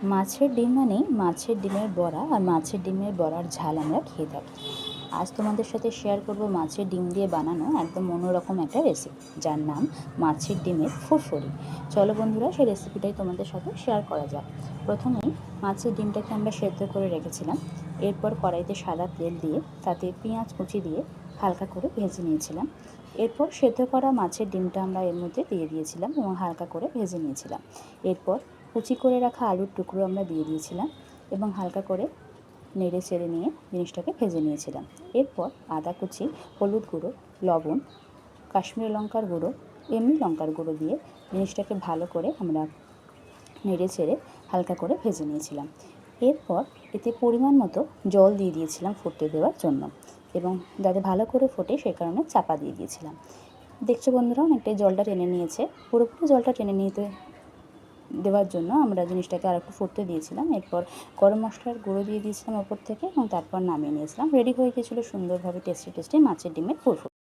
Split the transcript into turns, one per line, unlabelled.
মাছের ডিম মানেই মাছের ডিমের বড়া, আর মাছের ডিমের বড়ার ঝাল আমরা খেয়ে থাকি। আজ তোমাদের সাথে শেয়ার করব মাছের ডিম দিয়ে বানানো একদম অন্যরকম একটা রেসিপি, যার নাম মাছের ডিমের ফুরফুরি। চলো বন্ধুরা, সেই রেসিপিটাই তোমাদের সাথে শেয়ার করা যাক। প্রথমেই মাছের ডিমটাকে আমরা সেদ্ধ করে রেখেছিলাম। এরপর কড়াইতে সাদা তেল দিয়ে তাতে পেঁয়াজ কুচি দিয়ে হালকা করে ভেজে নিয়েছিলাম। এরপর সেদ্ধ করা মাছের ডিমটা আমরা এর মধ্যে দিয়ে দিয়েছিলাম এবং হালকা করে ভেজে নিয়েছিলাম। এরপর কুচি করে রাখা আলুর টুকরো আমরা দিয়ে দিয়েছিলাম এবং হালকা করে নেড়ে চেড়ে নিয়ে জিনিসটাকে ভেজে নিয়েছিলাম। এরপর আদা কুচি, হলুদ গুঁড়ো, লবণ, কাশ্মীরি লঙ্কার গুঁড়ো, এমনি লঙ্কার গুঁড়ো দিয়ে জিনিসটাকে ভালো করে আমরা নেড়ে চেড়ে হালকা করে ভেজে নিয়েছিলাম। এরপর এতে পরিমাণ মতো জল দিয়ে দিয়েছিলাম ফুটতে দেওয়ার জন্য, এবং যাতে ভালো করে ফোটে সেই কারণে চাপা দিয়ে দিয়েছিলাম। দেখছো বন্ধুরা, অনেকটাই জলটা টেনে নিয়েছে। পুরোপুরি জলটা টেনে নিতে দেওয়ার জন্য আমরা জিনিসটাকে আর একটু ফুটতে দিয়েছিলাম। এরপর গরম মশলার গুঁড়ো দিয়ে দিয়েছিলাম ওপর থেকে এবং তারপর নামিয়ে নিয়েছিলাম। রেডি হয়ে গিয়েছিলো সুন্দরভাবে টেস্টি মাছের ডিমের ফুরফুরি।